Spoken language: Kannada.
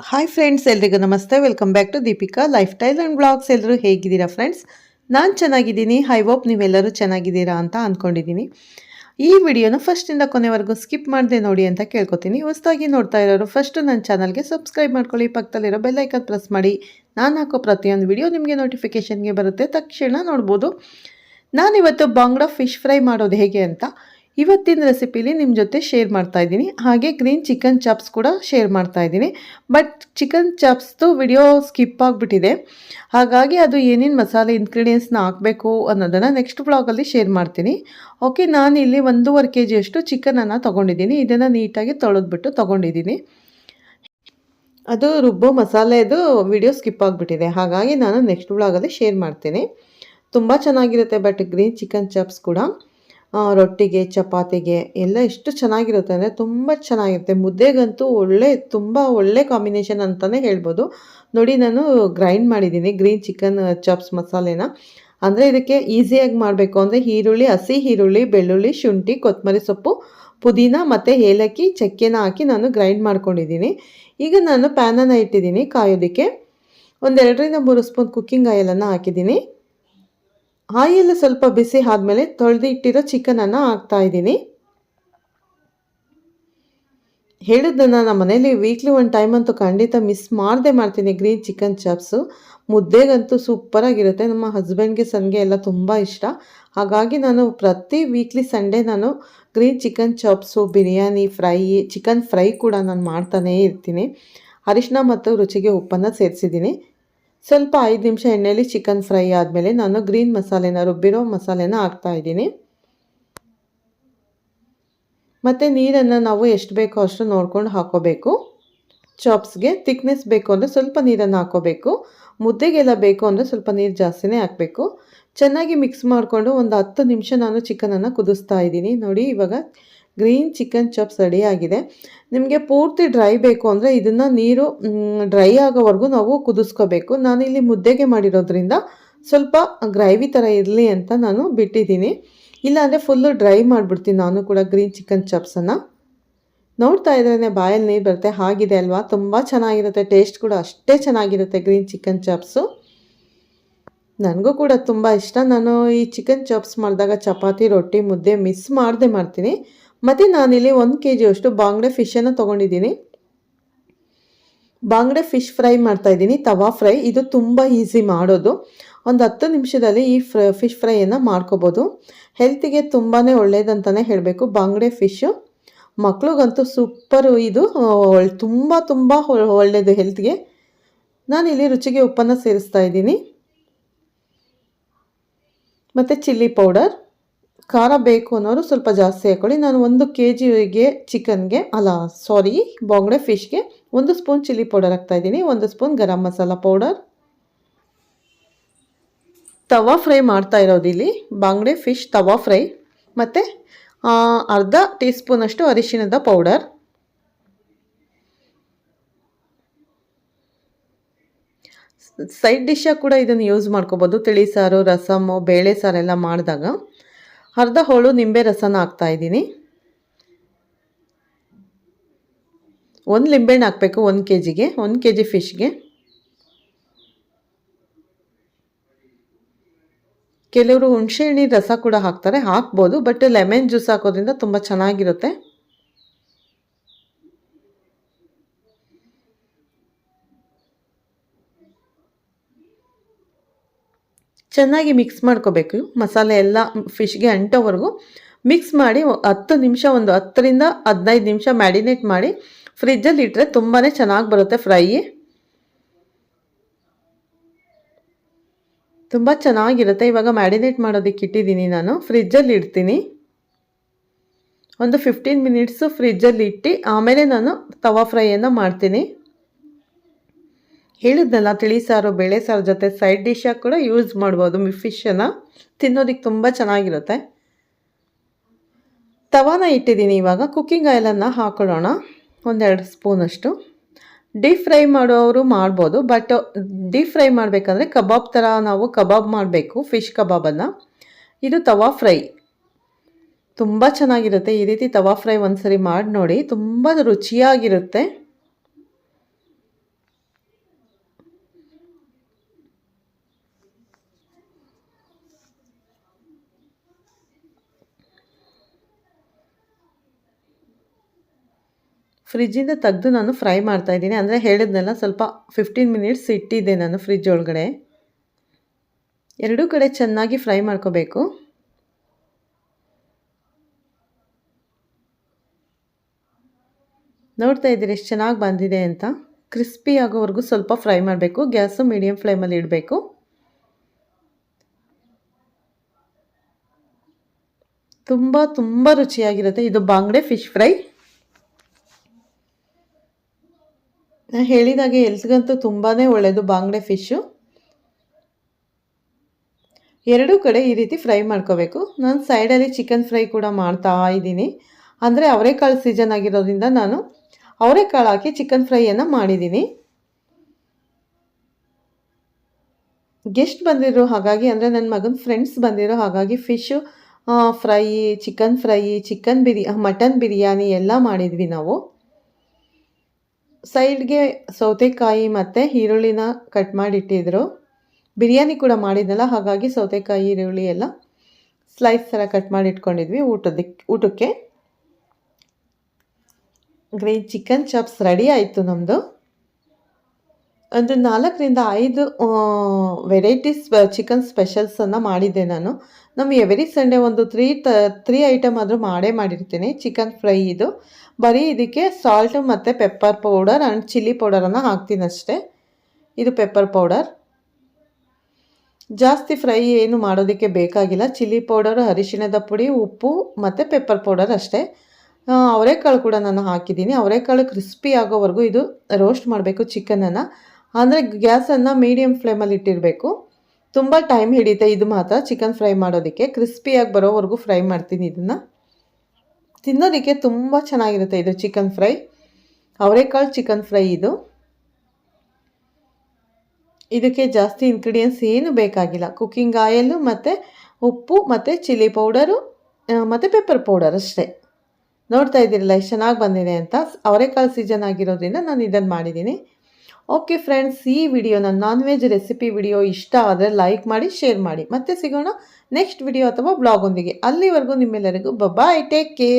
ಹಾಯ್ ಫ್ರೆಂಡ್ಸ್, ಎಲ್ರಿಗೂ ನಮಸ್ತೆ. Welcome back to Deepika lifestyle and blogs. ಎಲ್ಲರೂ ಹೇಗಿದ್ದೀರಾ ಫ್ರೆಂಡ್ಸ್? ನಾನು ಚೆನ್ನಾಗಿದ್ದೀನಿ. ಐ ಹೋಪ್ ನೀವೆಲ್ಲರೂ ಚೆನ್ನಾಗಿದ್ದೀರಾ ಅಂತ ಅಂದ್ಕೊಂಡಿದ್ದೀನಿ. ಈ ವಿಡಿಯೋನ ಫಸ್ಟಿಂದ ಕೊನೆವರೆಗೂ ಸ್ಕಿಪ್ ಮಾಡದೆ ನೋಡಿ ಅಂತ ಕೇಳ್ಕೊತೀನಿ. ಹೊಸದಾಗಿ ನೋಡ್ತಾ ಇರೋರು ಫಸ್ಟು ನನ್ನ ಚಾನಲ್ಗೆ ಸಬ್ಸ್ಕ್ರೈಬ್ ಮಾಡ್ಕೊಳ್ಳಿ, ಪಕ್ಕದಲ್ಲಿರೋ ಬೆಲ್ ಐಕನ್ ಪ್ರೆಸ್ ಮಾಡಿ. ನಾನು ಹಾಕೋ ಪ್ರತಿಯೊಂದು ವಿಡಿಯೋ ನಿಮಗೆ ನೋಟಿಫಿಕೇಷನ್ಗೆ ಬರುತ್ತೆ, ತಕ್ಷಣ ನೋಡ್ಬೋದು. ನಾನಿವತ್ತು ಬಾಂಗ್ಡಾ ಫಿಶ್ ಫ್ರೈ ಮಾಡೋದು ಹೇಗೆ ಅಂತ ಇವತ್ತಿನ ರೆಸಿಪಿಲಿ ನಿಮ್ಮ ಜೊತೆ ಶೇರ್ ಮಾಡ್ತಾ ಇದ್ದೀನಿ. ಹಾಗೆ ಗ್ರೀನ್ ಚಿಕನ್ ಚಾಪ್ಸ್ ಕೂಡ ಶೇರ್ ಮಾಡ್ತಾ ಇದ್ದೀನಿ. ಬಟ್ ಚಿಕನ್ ಚಾಪ್ಸ್ದು ವಿಡಿಯೋ ಸ್ಕಿಪ್ ಆಗಿಬಿಟ್ಟಿದೆ. ಹಾಗಾಗಿ ಅದು ಏನೇನು ಮಸಾಲೆ ಇಂಗ್ರೀಡಿಯೆಂಟ್ಸ್ನ ಹಾಕಬೇಕು ಅನ್ನೋದನ್ನು ನೆಕ್ಸ್ಟ್ ಬ್ಲಾಗಲ್ಲಿ ಶೇರ್ ಮಾಡ್ತೀನಿ. ಓಕೆ, ನಾನಿಲ್ಲಿ 1.5 kg ಚಿಕನನ್ನು ತೊಗೊಂಡಿದ್ದೀನಿ. ಇದನ್ನು ನೀಟಾಗಿ ತೊಳೆದ್ಬಿಟ್ಟು ತೊಗೊಂಡಿದ್ದೀನಿ. ಅದು ರುಬ್ಬೋ ಮಸಾಲೆದು ವಿಡಿಯೋ ಸ್ಕಿಪ್ ಆಗಿಬಿಟ್ಟಿದೆ. ಹಾಗಾಗಿ ನಾನು ನೆಕ್ಸ್ಟ್ ಬ್ಲಾಗಲ್ಲಿ ಶೇರ್ ಮಾಡ್ತೀನಿ. ತುಂಬ ಚೆನ್ನಾಗಿರುತ್ತೆ ಬಟ್ ಗ್ರೀನ್ ಚಿಕನ್ ಚಾಪ್ಸ್ ಕೂಡ ರೊಟ್ಟಿಗೆ, ಚಪಾತಿಗೆ ಎಲ್ಲ ಎಷ್ಟು ಚೆನ್ನಾಗಿರುತ್ತೆ ಅಂದರೆ ತುಂಬ ಚೆನ್ನಾಗಿರುತ್ತೆ. ಮುದ್ದೆಗಂತೂ ತುಂಬ ಒಳ್ಳೆ ಕಾಂಬಿನೇಷನ್ ಅಂತಲೇ ಹೇಳ್ಬೋದು. ನೋಡಿ, ನಾನು ಗ್ರೈಂಡ್ ಮಾಡಿದ್ದೀನಿ ಗ್ರೀನ್ ಚಿಕನ್ ಚಾಪ್ಸ್ ಮಸಾಲೆನ. ಅಂದರೆ ಇದಕ್ಕೆ ಈಸಿಯಾಗಿ ಮಾಡಬೇಕು ಅಂದರೆ ಹಸಿ ಈರುಳ್ಳಿ, ಬೆಳ್ಳುಳ್ಳಿ, ಶುಂಠಿ, ಕೊತ್ತಂಬರಿ ಸೊಪ್ಪು, ಪುದೀನ ಮತ್ತು ಏಲಕ್ಕಿ, ಚಕ್ಕೆನ ಹಾಕಿ ನಾನು ಗ್ರೈಂಡ್ ಮಾಡ್ಕೊಂಡಿದ್ದೀನಿ. ಈಗ ನಾನು ಪ್ಯಾನನ್ನು ಇಟ್ಟಿದ್ದೀನಿ ಕಾಯೋದಕ್ಕೆ. 2-3 ಸ್ಪೂನ್ ಕುಕ್ಕಿಂಗ್ ಆಯಿಲನ್ನು ಹಾಕಿದ್ದೀನಿ. ಆಯಿಲ್ ಸ್ವಲ್ಪ ಬಿಸಿ ಆದಮೇಲೆ ತೊಳೆದು ಇಟ್ಟಿರೋ ಚಿಕನನ್ನು ಹಾಕ್ತಾಯಿದ್ದೀನಿ. ಹೇಳಿದ್ದನ್ನು ನಮ್ಮ ಮನೇಲಿ ವೀಕ್ಲಿ 1 ಟೈಮ್ ಅಂತೂ ಖಂಡಿತ ಮಿಸ್ ಮಾಡದೆ ಮಾಡ್ತೀನಿ. ಗ್ರೀನ್ ಚಿಕನ್ ಚಾಪ್ಸು ಮುದ್ದೆಗಂತೂ ಸೂಪರಾಗಿರುತ್ತೆ. ನಮ್ಮ ಹಸ್ಬೆಂಡ್ಗೆ, ಸನ್ಗೆ ಎಲ್ಲ ತುಂಬ ಇಷ್ಟ. ಹಾಗಾಗಿ ನಾನು ಪ್ರತಿ ವೀಕ್ಲಿ ಸಂಡೇ ನಾನು green chicken chops, biryani, chicken fry ಕೂಡ ನಾನು ಮಾಡ್ತಾನೇ ಇರ್ತೀನಿ. ಅರಿಶಿನ ಮತ್ತು ರುಚಿಗೆ ಉಪ್ಪನ್ನು ಸೇರಿಸಿದ್ದೀನಿ. ಸ್ವಲ್ಪ 5 ನಿಮಿಷ ಎಣ್ಣೆಯಲ್ಲಿ ಚಿಕನ್ ಫ್ರೈ ಆದಮೇಲೆ ನಾನು ಗ್ರೀನ್ ಮಸಾಲೆನ, ರುಬ್ಬಿರೋ ಮಸಾಲೆನ ಹಾಕ್ತಾಯಿದ್ದೀನಿ. ಮತ್ತು ನೀರನ್ನು ನಾವು ಎಷ್ಟು ಬೇಕೋ ಅಷ್ಟು ನೋಡ್ಕೊಂಡು ಹಾಕೋಬೇಕು. ಚಾಪ್ಸ್ಗೆ ಥಿಕ್ನೆಸ್ ಬೇಕು ಅಂದರೆ ಸ್ವಲ್ಪ ನೀರನ್ನು ಹಾಕೋಬೇಕು. ಮುದ್ದೆಗೆಲ್ಲ ಬೇಕು ಅಂದರೆ ಸ್ವಲ್ಪ ನೀರು ಜಾಸ್ತಿನೇ ಹಾಕಬೇಕು. ಚೆನ್ನಾಗಿ ಮಿಕ್ಸ್ ಮಾಡಿಕೊಂಡು ಒಂದು 10 ನಿಮಿಷ ನಾನು ಚಿಕನನ್ನು ಕುದಿಸ್ತಾ ಇದ್ದೀನಿ. ನೋಡಿ, ಇವಾಗ ಗ್ರೀನ್ ಚಿಕನ್ ಚಾಪ್ಸ್ ರೆಡಿ ಆಗಿದೆ. ನಿಮಗೆ ಪೂರ್ತಿ ಡ್ರೈ ಬೇಕು ಅಂದರೆ ಇದನ್ನು ನೀರು ಡ್ರೈ ಆಗೋವರೆಗೂ ನಾವು ಕುದಿಸ್ಕೋಬೇಕು. ನಾನಿಲ್ಲಿ ಮುದ್ದೆಗೆ ಮಾಡಿರೋದ್ರಿಂದ ಸ್ವಲ್ಪ ಗ್ರೇವಿ ಥರ ಇರಲಿ ಅಂತ ನಾನು ಬಿಟ್ಟಿದ್ದೀನಿ. ಇಲ್ಲಾಂದರೆ ಫುಲ್ಲು ಡ್ರೈ ಮಾಡಿಬಿಡ್ತೀನಿ ನಾನು ಕೂಡ ಗ್ರೀನ್ ಚಿಕನ್ ಚಾಪ್ಸನ್ನು. ನೋಡ್ತಾ ಇದ್ರೇ ಬಾಯಲ್ಲಿ ನೀರು ಬರುತ್ತೆ. ಆಗಿದೆ ಅಲ್ವಾ? ತುಂಬ ಚೆನ್ನಾಗಿರುತ್ತೆ. ಟೇಸ್ಟ್ ಕೂಡ ಅಷ್ಟೇ ಚೆನ್ನಾಗಿರುತ್ತೆ ಗ್ರೀನ್ ಚಿಕನ್ ಚಾಪ್ಸು. ನನಗೂ ಕೂಡ ತುಂಬ ಇಷ್ಟ. ನಾನು ಈ ಚಿಕನ್ ಚಾಪ್ಸ್ ಮಾಡಿದಾಗ ಚಪಾತಿ, ರೊಟ್ಟಿ, ಮುದ್ದೆ ಮಿಸ್ ಮಾಡದೆ ಮಾಡ್ತೀನಿ. ಮತ್ತು ನಾನಿಲ್ಲಿ 1 kg ಬಾಂಗ್ಡೆ ಫಿಶನ್ನು ತೊಗೊಂಡಿದ್ದೀನಿ. ಬಾಂಗ್ಡೆ ಫಿಶ್ ಫ್ರೈ ಮಾಡ್ತಾಯಿದ್ದೀನಿ, ತವಾ ಫ್ರೈ. ಇದು ತುಂಬ ಈಸಿ ಮಾಡೋದು. ಒಂದು 10 ನಿಮಿಷದಲ್ಲಿ ಈ ಫಿಶ್ ಫ್ರೈಯನ್ನು ಮಾಡ್ಕೋಬೋದು. ಹೆಲ್ತಿಗೆ ತುಂಬಾ ಒಳ್ಳೇದಂತಲೇ ಹೇಳಬೇಕು ಬಾಂಗ್ಡೆ ಫಿಶ್ಶು. ಮಕ್ಳಿಗಂತೂ ಸೂಪರು. ಇದು ತುಂಬ ಒಳ್ಳೆಯದು ಹೆಲ್ತ್ಗೆ. ನಾನಿಲ್ಲಿ ರುಚಿಗೆ ಉಪ್ಪನ್ನು ಸೇರಿಸ್ತಾ ಇದ್ದೀನಿ. ಮತ್ತು ಚಿಲ್ಲಿ ಪೌಡರ್. ಖಾರ ಬೇಕು ಅನ್ನೋರು ಸ್ವಲ್ಪ ಜಾಸ್ತಿ ಹಾಕ್ಕೊಳ್ಳಿ. ನಾನು 1 kgಗೆ ಬಾಂಗ್ಡೆ ಫಿಶ್ಗೆ 1 ಸ್ಪೂನ್ ಚಿಲ್ಲಿ ಪೌಡರ್ ಹಾಕ್ತಾಯಿದ್ದೀನಿ. 1 ಸ್ಪೂನ್ ಗರಂ ಮಸಾಲ ಪೌಡರ್. ತವಾ ಫ್ರೈ ಮಾಡ್ತಾ ಇರೋದಿಲ್ಲಿ ಬಾಂಗ್ಡೆ ಫಿಶ್ ತವಾ ಫ್ರೈ. ಮತ್ತು ಅರ್ಧ ಟೀ ಸ್ಪೂನಷ್ಟು ಅರಿಶಿಣದ ಪೌಡರ್. ಸೈಡ್ ಡಿಶ್ಶಾಗಿ ಕೂಡ ಇದನ್ನು ಯೂಸ್ ಮಾಡ್ಕೋಬೋದು. ತಿಳಿ ಸಾರು, ರಸಮ್ಮು, ಬೇಳೆ ಸಾರೆಲ್ಲ ಮಾಡಿದಾಗ. ಅರ್ಧ ಹೋಳು ನಿಂಬೆ ರಸನ ಹಾಕ್ತಾಯಿದ್ದೀನಿ. 1 ಲಿಂಬೆಹಣ್ಣು ಹಾಕಬೇಕು 1 kgಗೆ, 1 kg ಫಿಶ್ಗೆ. ಕೆಲವರು ಹುಣಸೆಹಣ್ಣಿ ರಸ ಕೂಡ ಹಾಕ್ಬೋದು. ಬಟ್ ಲೆಮನ್ ಜ್ಯೂಸ್ ಹಾಕೋದ್ರಿಂದ ತುಂಬ ಚೆನ್ನಾಗಿರುತ್ತೆ. ಚೆನ್ನಾಗಿ ಮಿಕ್ಸ್ ಮಾಡ್ಕೋಬೇಕು. ಮಸಾಲೆ ಎಲ್ಲ ಫಿಶ್ಗೆ ಅಂಟೋವರೆಗೂ ಮಿಕ್ಸ್ ಮಾಡಿ 10 ನಿಮಿಷ, ಒಂದು 10ರಿಂದ 15 ನಿಮಿಷ ಮ್ಯಾರಿನೇಟ್ ಮಾಡಿ ಫ್ರಿಜ್ಜಲ್ಲಿ ಇಟ್ಟರೆ ತುಂಬಾ ಚೆನ್ನಾಗಿ ಬರುತ್ತೆ ಫ್ರೈ. ತುಂಬ ಚೆನ್ನಾಗಿರುತ್ತೆ. ಇವಾಗ ಮ್ಯಾರಿನೇಟ್ ಮಾಡೋದಕ್ಕೆ ಇಟ್ಟಿದ್ದೀನಿ ನಾನು. ಫ್ರಿಜ್ಜಲ್ಲಿ ಇಡ್ತೀನಿ. ಒಂದು 15 ಮಿನಿಟ್ಸು ಫ್ರಿಜ್ಜಲ್ಲಿ ಇಟ್ಟು ಆಮೇಲೆ ನಾನು ತವಾ ಫ್ರೈಯನ್ನು ಮಾಡ್ತೀನಿ. ಹೇಳಿದ್ನಲ್ಲ, ತಿಳಿ ಸಾರು, ಬೇಳೆ ಸಾರು ಜೊತೆ ಸೈಡ್ ಡಿಶ್ಶಾಗಿ ಕೂಡ ಯೂಸ್ ಮಾಡ್ಬೋದು. ಫಿಶನ್ನು ತಿನ್ನೋದಕ್ಕೆ ತುಂಬ ಚೆನ್ನಾಗಿರುತ್ತೆ. ತವಾನ ಇಟ್ಟಿದ್ದೀನಿ. ಇವಾಗ ಕುಕ್ಕಿಂಗ್ ಆಯಿಲನ್ನು ಹಾಕೊಳ್ಳೋಣ. 1-2 ಸ್ಪೂನಷ್ಟು. ಡೀಪ್ ಫ್ರೈ ಮಾಡೋರು ಮಾಡ್ಬೋದು. ಬಟ್ ಡೀಪ್ ಫ್ರೈ ಮಾಡಬೇಕಂದ್ರೆ ಕಬಾಬ್ ಥರ ನಾವು ಕಬಾಬ್ ಮಾಡಬೇಕು, ಫಿಶ್ ಕಬಾಬನ್ನು. ಇದು ತವಾ ಫ್ರೈ ತುಂಬ ಚೆನ್ನಾಗಿರುತ್ತೆ. ಈ ರೀತಿ ತವಾ ಫ್ರೈ ಒಂದ್ಸರಿ ಮಾಡಿ ನೋಡಿ, ತುಂಬ ರುಚಿಯಾಗಿರುತ್ತೆ. ಫ್ರಿಜ್ಜಿಂದ ತೆಗೆದು ನಾನು ಫ್ರೈ ಮಾಡ್ತಾಯಿದ್ದೀನಿ. ಅಂದರೆ ಹೇಳಿದ್ನೆಲ್ಲ ಸ್ವಲ್ಪ 15 ಮಿನಿಟ್ಸ್ ಇಟ್ಟಿದ್ದೆ ನಾನು ಫ್ರಿಜ್ ಒಳಗಡೆ. ಎರಡೂ ಕಡೆ ಚೆನ್ನಾಗಿ ಫ್ರೈ ಮಾಡ್ಕೋಬೇಕು. ನೋಡ್ತಾ ಇದ್ದೀರಿ ಎಷ್ಟು ಚೆನ್ನಾಗಿ ಬಂದಿದೆ ಅಂತ. ಕ್ರಿಸ್ಪಿ ಆಗೋವರೆಗೂ ಸ್ವಲ್ಪ ಫ್ರೈ ಮಾಡಬೇಕು. ಗ್ಯಾಸು ಮೀಡಿಯಂ ಫ್ಲೇಮಲ್ಲಿ ಇಡಬೇಕು. ತುಂಬ ರುಚಿಯಾಗಿರುತ್ತೆ. ಇದು ಬಾಂಗ್ಡೆ ಫಿಶ್ ಫ್ರೈ. ನಾನು ಹೇಳಿದಾಗೆ ಎಲ್ಸ್ಗಂತೂ ತುಂಬಾ ಒಳ್ಳೆಯದು ಬಾಂಗ್ಡೆ ಫಿಶ್ಶು. ಎರಡೂ ಕಡೆ ಈ ರೀತಿ ಫ್ರೈ ಮಾಡ್ಕೋಬೇಕು. ನಾನು ಸೈಡಲ್ಲಿ ಚಿಕನ್ ಫ್ರೈ ಕೂಡ ಮಾಡ್ತಾ ಇದ್ದೀನಿ. ಅಂದರೆ ಅವರೆಕಾಳು ಸೀಸನ್ ಆಗಿರೋದ್ರಿಂದ ನಾನು ಅವರೆಕಾಳು ಹಾಕಿ ಚಿಕನ್ ಫ್ರೈಯನ್ನು ಮಾಡಿದ್ದೀನಿ. ಗೆಸ್ಟ್ ಬಂದಿರೋ ಹಾಗಾಗಿ, ಅಂದರೆ ನನ್ನ ಮಗನ ಫ್ರೆಂಡ್ಸ್ ಬಂದಿರೋ ಹಾಗಾಗಿ fish fry, chicken fry, mutton biryani ಎಲ್ಲ ಮಾಡಿದ್ವಿ ನಾವು. ಸೈಡ್ಗೆ ಸೌತೆಕಾಯಿ ಮತ್ತು ಈರುಳ್ಳಿನ ಕಟ್ ಮಾಡಿಟ್ಟಿದ್ರು. ಬಿರಿಯಾನಿ ಕೂಡ ಮಾಡಿದ್ನಲ್ಲ, ಹಾಗಾಗಿ ಸೌತೆಕಾಯಿ ಈರುಳ್ಳಿ ಎಲ್ಲ ಸ್ಲೈಸ್ ಥರ ಕಟ್ ಮಾಡಿ ಇಟ್ಕೊಂಡಿದ್ವಿ ಊಟಕ್ಕೆ. ಗ್ರೀನ್ ಚಿಕನ್ ಚಾಪ್ಸ್ ರೆಡಿ ಆಯಿತು ನಮ್ಮದು. ಒಂದು 4ರಿಂದ 5 ವೆರೈಟೀಸ್ ಚಿಕನ್ ಸ್ಪೆಷಲ್ಸನ್ನು ಮಾಡಿದ್ದೆ ನಾನು. ನಮ್ಮ ಎವ್ರಿ ಸಂಡೇ ಒಂದು 3 ಐಟಮ್ ಆದರೂ ಮಾಡಿರ್ತೀನಿ ಚಿಕನ್ ಫ್ರೈ. ಇದು ಬರೀ ಇದಕ್ಕೆ ಸಾಲ್ಟ್ ಮತ್ತು ಪೆಪ್ಪರ್ ಪೌಡರ್ ಆ್ಯಂಡ್ ಚಿಲ್ಲಿ ಪೌಡರನ್ನು ಹಾಕ್ತೀನಿ ಅಷ್ಟೇ. ಇದು ಪೆಪ್ಪರ್ ಪೌಡರ್. ಜಾಸ್ತಿ ಫ್ರೈ ಏನು ಮಾಡೋದಕ್ಕೆ ಬೇಕಾಗಿಲ್ಲ. ಚಿಲ್ಲಿ ಪೌಡರು, ಅರಿಶಿಣದ ಪುಡಿ, ಉಪ್ಪು ಮತ್ತು ಪೆಪ್ಪರ್ ಪೌಡರ್ ಅಷ್ಟೇ. ಅವರೆಕಾಳು ಕೂಡ ನಾನು ಹಾಕಿದ್ದೀನಿ. ಅವರೆಕಾಳು ಕ್ರಿಸ್ಪಿ ಆಗೋವರೆಗೂ ಇದು ರೋಸ್ಟ್ ಮಾಡಬೇಕು ಚಿಕನನ್ನು. ಅಂದರೆ ಗ್ಯಾಸನ್ನು ಮೀಡಿಯಮ್ ಫ್ಲೇಮಲ್ಲಿ ಇಟ್ಟಿರಬೇಕು. ತುಂಬ ಟೈಮ್ ಹಿಡಿಯುತ್ತೆ ಇದು ಮಾತ್ರ ಚಿಕನ್ ಫ್ರೈ ಮಾಡೋದಕ್ಕೆ. ಕ್ರಿಸ್ಪಿಯಾಗಿ ಬರೋವರೆಗೂ ಫ್ರೈ ಮಾಡ್ತೀನಿ ಇದನ್ನು. ತಿನ್ನೋದಕ್ಕೆ ತುಂಬ ಚೆನ್ನಾಗಿರುತ್ತೆ ಇದು ಚಿಕನ್ ಫ್ರೈ, ಅವರೆಕಾಳು ಚಿಕನ್ ಫ್ರೈ ಇದು. ಇದಕ್ಕೆ ಜಾಸ್ತಿ ಇಂಗ್ರೀಡಿಯೆಂಟ್ಸ್ ಏನು ಬೇಕಾಗಿಲ್ಲ. ಕುಕ್ಕಿಂಗ್ ಆಯಿಲು ಮತ್ತು ಉಪ್ಪು ಮತ್ತು ಚಿಲ್ಲಿ ಪೌಡರು ಮತ್ತು ಪೆಪ್ಪರ್ ಪೌಡರ್ ಅಷ್ಟೇ. ನೋಡ್ತಾ ಇದ್ದೀರಲ್ಲ ಎಷ್ಟು ಚೆನ್ನಾಗಿ ಬಂದಿದೆ ಅಂತ. ಅವರೆಕಾಳು ಸೀಸನ್ ಆಗಿರೋದ್ರಿಂದ ನಾನು ಇದನ್ನು ಮಾಡಿದ್ದೀನಿ. ಓಕೆ ಫ್ರೆಂಡ್ಸ್, ಈ ವಿಡಿಯೋ ನನ್ನ ನಾನ್ ವೆಜ್ ರೆಸಿಪಿ ವಿಡಿಯೋ ಇಷ್ಟ ಆದರೆ ಲೈಕ್ ಮಾಡಿ, ಶೇರ್ ಮಾಡಿ. ಮತ್ತೆ ಸಿಗೋಣ ನೆಕ್ಸ್ಟ್ ವಿಡಿಯೋ ಅಥವಾ ಬ್ಲಾಗ್ ಒಂದಿಗೆ. ಅಲ್ಲಿವರೆಗೂ ನಿಮ್ಮೆಲ್ಲರಿಗೂ ಬಾಯ್, ಟೇಕ್ ಕೇರ್.